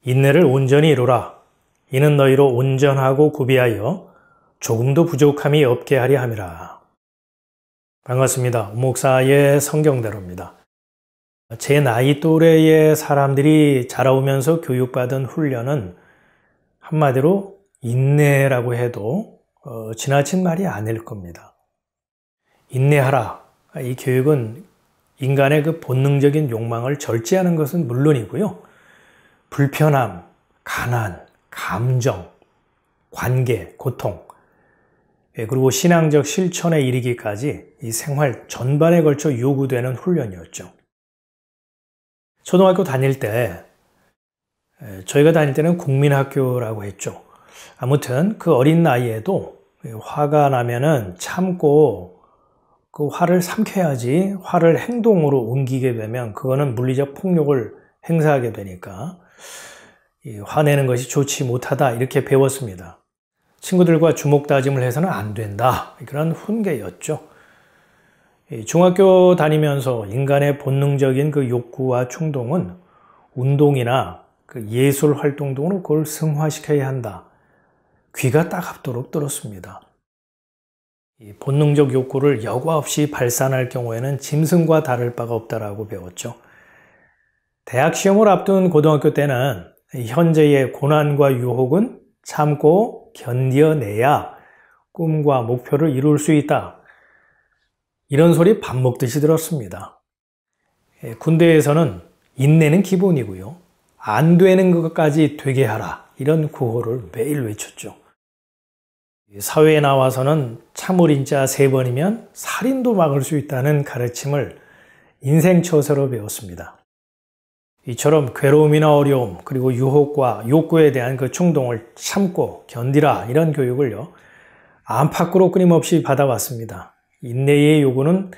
인내를 온전히 이루라. 이는 너희로 온전하고 구비하여 조금도 부족함이 없게 하려 함이라. 반갑습니다. 목사의 성경대로입니다. 제 나이 또래의 사람들이 자라오면서 교육받은 훈련은 한마디로 인내라고 해도 지나친 말이 아닐 겁니다. 인내하라. 이 교육은 인간의 그 본능적인 욕망을 절제하는 것은 물론이고요. 불편함, 가난, 감정, 관계, 고통, 그리고 신앙적 실천에 이르기까지 이 생활 전반에 걸쳐 요구되는 훈련이었죠. 초등학교 다닐 때, 저희가 다닐 때는 국민학교라고 했죠. 아무튼 그 어린 나이에도 화가 나면은 참고 그 화를 삼켜야지 화를 행동으로 옮기게 되면 그거는 물리적 폭력을 행사하게 되니까 화내는 것이 좋지 못하다 이렇게 배웠습니다. 친구들과 주먹 다짐을 해서는 안 된다 그런 훈계였죠. 중학교 다니면서 인간의 본능적인 그 욕구와 충동은 운동이나 그 예술 활동 등으로 그걸 승화시켜야 한다. 귀가 따갑도록 들었습니다. 이 본능적 욕구를 여과 없이 발산할 경우에는 짐승과 다를 바가 없다라고 배웠죠. 대학 시험을 앞둔 고등학교 때는 현재의 고난과 유혹은 참고 견뎌내야 꿈과 목표를 이룰 수 있다. 이런 소리 밥 먹듯이 들었습니다. 군대에서는 인내는 기본이고요. 안 되는 것까지 되게 하라. 이런 구호를 매일 외쳤죠. 사회에 나와서는 참을인자 3번이면 살인도 막을 수 있다는 가르침을 인생처세로 배웠습니다. 이처럼 괴로움이나 어려움 그리고 유혹과 욕구에 대한 그 충동을 참고 견디라 이런 교육을요 안팎으로 끊임없이 받아왔습니다. 인내의 요구는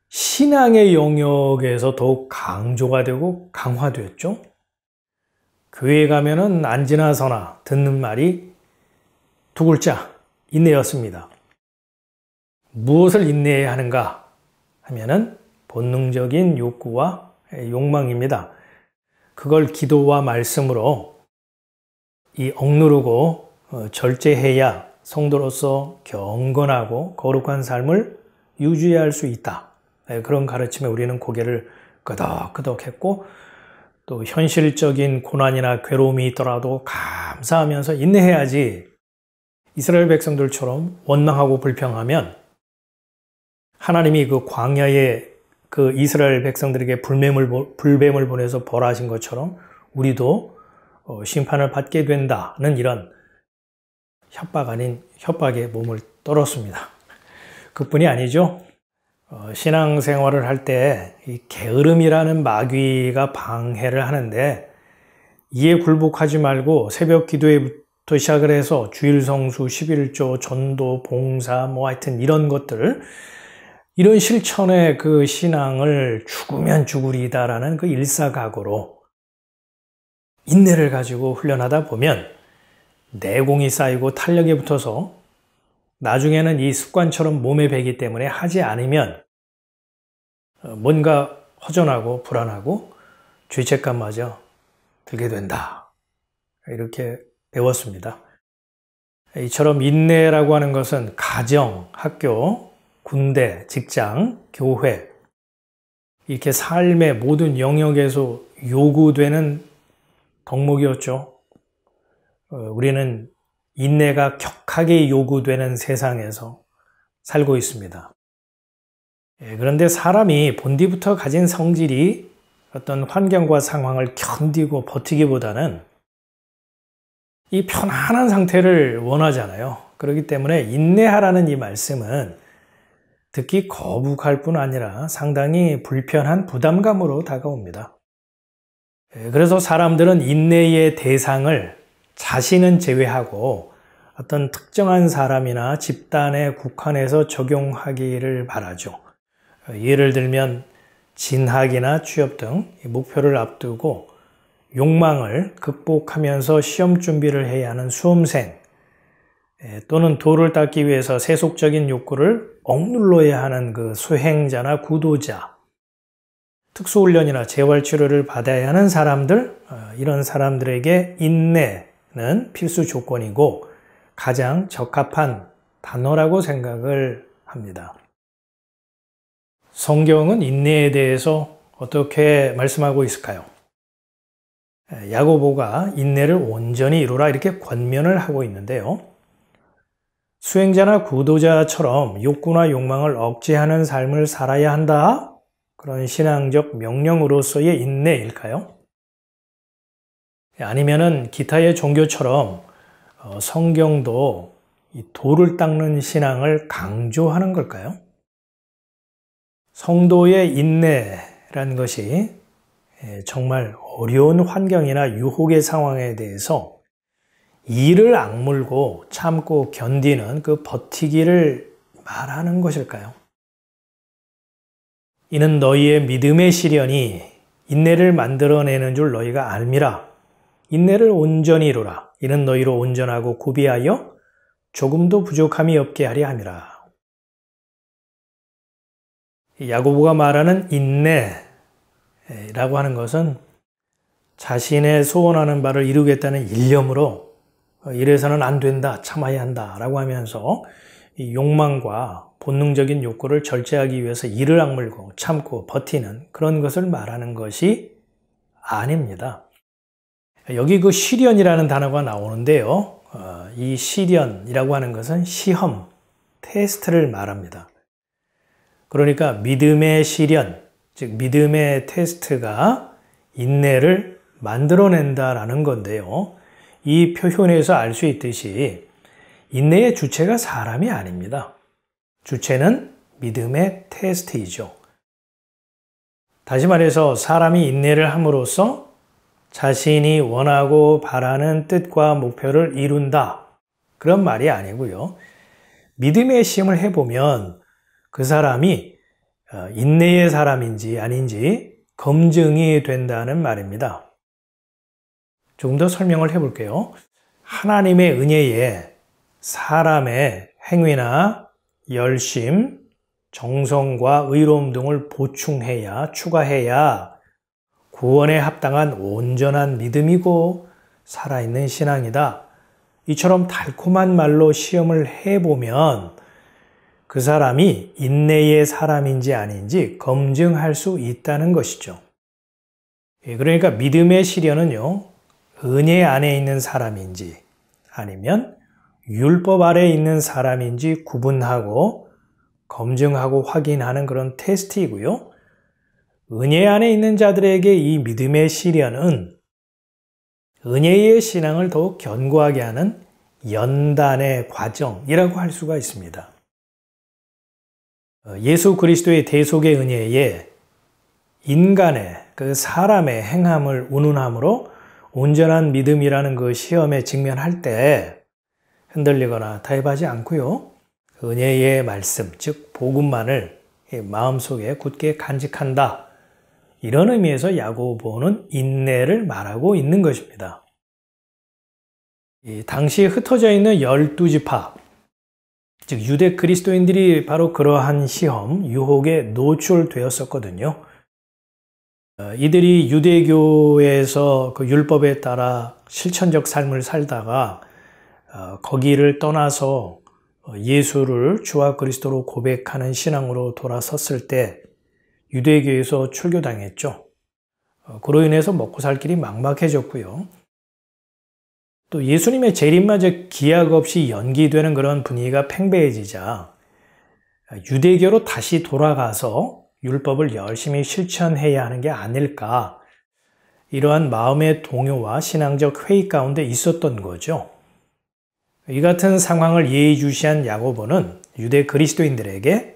신앙의 영역에서 더욱 강조가 되고 강화되었죠. 교회에 가면은 앉으나 서나 듣는 말이 두 글자 인내였습니다. 무엇을 인내해야 하는가 하면은 본능적인 욕구와 욕망입니다. 그걸 기도와 말씀으로 억누르고 절제해야 성도로서 경건하고 거룩한 삶을 유지할 수 있다. 그런 가르침에 우리는 고개를 끄덕끄덕했고 또 현실적인 고난이나 괴로움이 있더라도 감사하면서 인내해야지. 이스라엘 백성들처럼 원망하고 불평하면 하나님이 그 광야에 그 이스라엘 백성들에게 불뱀을 보내서 벌하신 것처럼 우리도 심판을 받게 된다는 이런 협박 아닌 협박에 몸을 떨었습니다. 그뿐이 아니죠. 신앙생활을 할 때 이 게으름이라는 마귀가 방해를 하는데 이에 굴복하지 말고 새벽 기도에부터 시작을 해서 주일 성수, 11조, 전도, 봉사 하여튼 이런 것들 이런 실천의 그 신앙을 죽으면 죽으리다라는 그 일사각오로 인내를 가지고 훈련하다 보면 내공이 쌓이고 탄력이 붙어서 나중에는 이 습관처럼 몸에 배기 때문에 하지 않으면 뭔가 허전하고 불안하고 죄책감마저 들게 된다. 이렇게 배웠습니다. 이처럼 인내라고 하는 것은 가정, 학교, 군대, 직장, 교회 이렇게 삶의 모든 영역에서 요구되는 덕목이었죠. 우리는 인내가 격하게 요구되는 세상에서 살고 있습니다. 그런데 사람이 본디부터 가진 성질이 어떤 환경과 상황을 견디고 버티기보다는 이 편안한 상태를 원하잖아요. 그렇기 때문에 인내하라는 이 말씀은 듣기 거북할 뿐 아니라 상당히 불편한 부담감으로 다가옵니다. 그래서 사람들은 인내의 대상을 자신은 제외하고 어떤 특정한 사람이나 집단에 국한해서 적용하기를 바라죠. 예를 들면 진학이나 취업 등 목표를 앞두고 욕망을 극복하면서 시험 준비를 해야 하는 수험생 또는 도를 닦기 위해서 세속적인 욕구를 억눌러야 하는 그 수행자나 구도자 특수훈련이나 재활치료를 받아야 하는 사람들, 이런 사람들에게 인내는 필수 조건이고 가장 적합한 단어라고 생각을 합니다. 성경은 인내에 대해서 어떻게 말씀하고 있을까요? 야고보가 인내를 온전히 이루라 이렇게 권면을 하고 있는데요. 수행자나 구도자처럼 욕구나 욕망을 억제하는 삶을 살아야 한다? 그런 신앙적 명령으로서의 인내일까요? 아니면은 기타의 종교처럼 성경도 이 돌을 닦는 신앙을 강조하는 걸까요? 성도의 인내라는 것이 정말 어려운 환경이나 유혹의 상황에 대해서 이를 악물고 참고 견디는 그 버티기를 말하는 것일까요? 이는 너희의 믿음의 시련이 인내를 만들어내는 줄 너희가 알미라. 인내를 온전히 이루라. 이는 너희로 온전하고 구비하여 조금도 부족함이 없게 하려 함이라. 야고보가 말하는 인내라고 하는 것은 자신의 소원하는 바를 이루겠다는 일념으로 이래서는 안 된다, 참아야 한다 라고 하면서 이 욕망과 본능적인 욕구를 절제하기 위해서 이를 악물고 참고 버티는 그런 것을 말하는 것이 아닙니다. 여기 그 시련이라는 단어가 나오는데요. 이 시련이라고 하는 것은 시험, 테스트를 말합니다. 그러니까 믿음의 시련, 즉 믿음의 테스트가 인내를 만들어낸다라는 건데요. 이 표현에서 알 수 있듯이 인내의 주체가 사람이 아닙니다. 주체는 믿음의 테스트이죠. 다시 말해서 사람이 인내를 함으로써 자신이 원하고 바라는 뜻과 목표를 이룬다. 그런 말이 아니고요. 믿음의 시험을 해보면 그 사람이 인내의 사람인지 아닌지 검증이 된다는 말입니다. 조금 더 설명을 해볼게요. 하나님의 은혜에 사람의 행위나 열심, 정성과 의로움 등을 보충해야, 추가해야 구원에 합당한 온전한 믿음이고 살아있는 신앙이다. 이처럼 달콤한 말로 시험을 해보면 그 사람이 인내의 사람인지 아닌지 검증할 수 있다는 것이죠. 그러니까 믿음의 시련은요, 은혜 안에 있는 사람인지 아니면 율법 아래에 있는 사람인지 구분하고 검증하고 확인하는 그런 테스트이고요. 은혜 안에 있는 자들에게 이 믿음의 시련은 은혜의 신앙을 더욱 견고하게 하는 연단의 과정이라고 할 수가 있습니다. 예수 그리스도의 대속의 은혜에 인간의 그 사람의 행함을 운운함으로 온전한 믿음이라는 그 시험에 직면할 때 흔들리거나 타협하지 않고요. 은혜의 말씀, 즉 복음만을 마음속에 굳게 간직한다. 이런 의미에서 야고보는 인내를 말하고 있는 것입니다. 당시 흩어져 있는 12지파, 즉 유대 그리스도인들이 바로 그러한 시험, 유혹에 노출되었었거든요. 이들이 유대교에서 그 율법에 따라 실천적 삶을 살다가 거기를 떠나서 예수를 주와 그리스도로 고백하는 신앙으로 돌아섰을 때 유대교에서 출교당했죠. 그로 인해서 먹고 살 길이 막막해졌고요. 또 예수님의 재림마저 기약 없이 연기되는 그런 분위기가 팽배해지자 유대교로 다시 돌아가서 율법을 열심히 실천해야 하는 게 아닐까, 이러한 마음의 동요와 신앙적 회의 가운데 있었던 거죠. 이 같은 상황을 예의주시한 야고보는 유대 그리스도인들에게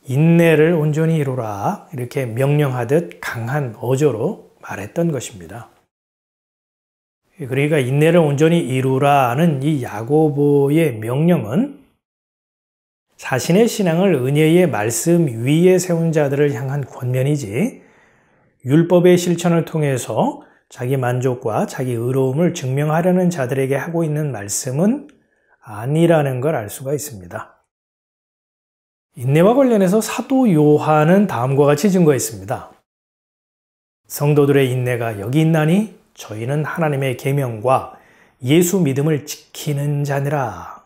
인내를 온전히 이루라 이렇게 명령하듯 강한 어조로 말했던 것입니다. 그러니까 인내를 온전히 이루라는 이 야고보의 명령은 자신의 신앙을 은혜의 말씀 위에 세운 자들을 향한 권면이지 율법의 실천을 통해서 자기 만족과 자기 의로움을 증명하려는 자들에게 하고 있는 말씀은 아니라는 걸 알 수가 있습니다. 인내와 관련해서 사도 요한은 다음과 같이 증거했습니다. 성도들의 인내가 여기 있나니 저희는 하나님의 계명과 예수 믿음을 지키는 자니라.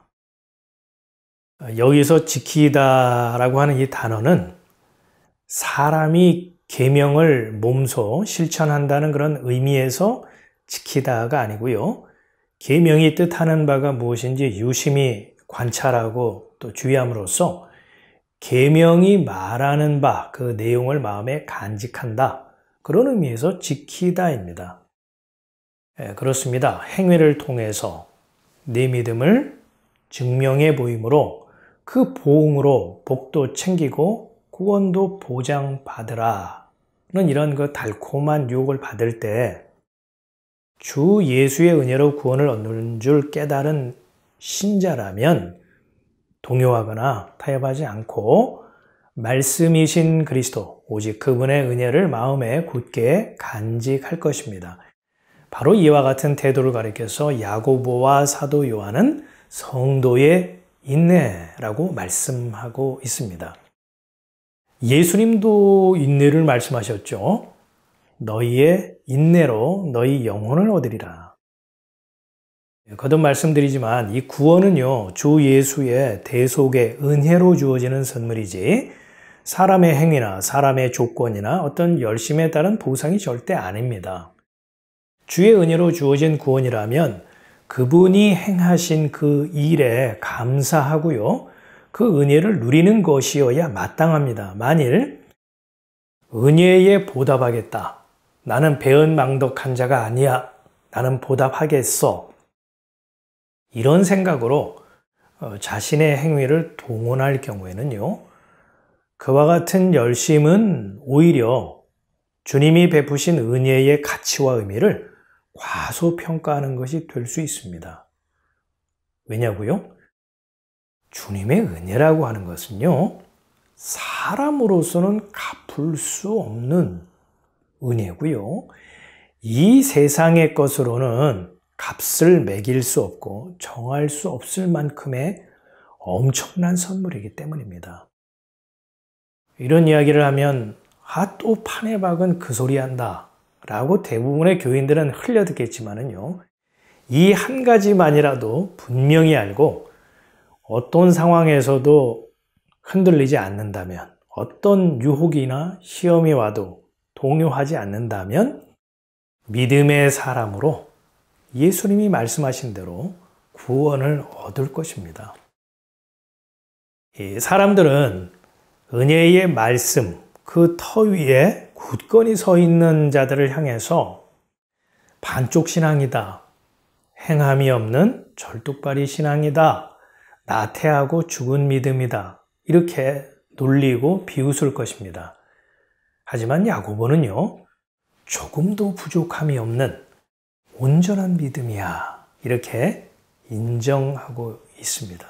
여기서 지키다라고 하는 이 단어는 사람이 계명을 몸소 실천한다는 그런 의미에서 지키다가 아니고요. 계명이 뜻하는 바가 무엇인지 유심히 관찰하고 또 주의함으로써 계명이 말하는 바, 그 내용을 마음에 간직한다. 그런 의미에서 지키다입니다. 그렇습니다. 행위를 통해서 내 믿음을 증명해 보임으로 그 보응으로 복도 챙기고 구원도 보장받으라는 이런 그 달콤한 유혹을 받을 때 주 예수의 은혜로 구원을 얻는 줄 깨달은 신자라면 동요하거나 타협하지 않고 말씀이신 그리스도, 오직 그분의 은혜를 마음에 굳게 간직할 것입니다. 바로 이와 같은 태도를 가리켜서 야고보와 사도 요한은 성도의 인내라고 말씀하고 있습니다. 예수님도 인내를 말씀하셨죠. 너희의 인내로 너희 영혼을 얻으리라. 거듭 말씀드리지만 이 구원은요, 주 예수의 대속의 은혜로 주어지는 선물이지 사람의 행위나 사람의 조건이나 어떤 열심에 따른 보상이 절대 아닙니다. 주의 은혜로 주어진 구원이라면 그분이 행하신 그 일에 감사하고요, 그 은혜를 누리는 것이어야 마땅합니다. 만일 은혜에 보답하겠다, 나는 배은망덕한 자가 아니야, 나는 보답하겠어, 이런 생각으로 자신의 행위를 동원할 경우에는요, 그와 같은 열심은 오히려 주님이 베푸신 은혜의 가치와 의미를 과소평가하는 것이 될 수 있습니다. 왜냐고요? 주님의 은혜라고 하는 것은요, 사람으로서는 갚을 수 없는 은혜고요. 이 세상의 것으로는 값을 매길 수 없고 정할 수 없을 만큼의 엄청난 선물이기 때문입니다. 이런 이야기를 하면 또 판에 박은 그 소리 한다 라고 대부분의 교인들은 흘려듣겠지만은요, 이 한 가지만이라도 분명히 알고 어떤 상황에서도 흔들리지 않는다면, 어떤 유혹이나 시험이 와도 동요하지 않는다면 믿음의 사람으로 예수님이 말씀하신 대로 구원을 얻을 것입니다. 이 사람들은 은혜의 말씀, 그 터 위에 굳건히 서 있는 자들을 향해서 반쪽 신앙이다, 행함이 없는 절뚝발이 신앙이다, 나태하고 죽은 믿음이다, 이렇게 놀리고 비웃을 것입니다. 하지만 야고보는요, 조금도 부족함이 없는 온전한 믿음이야, 이렇게 인정하고 있습니다.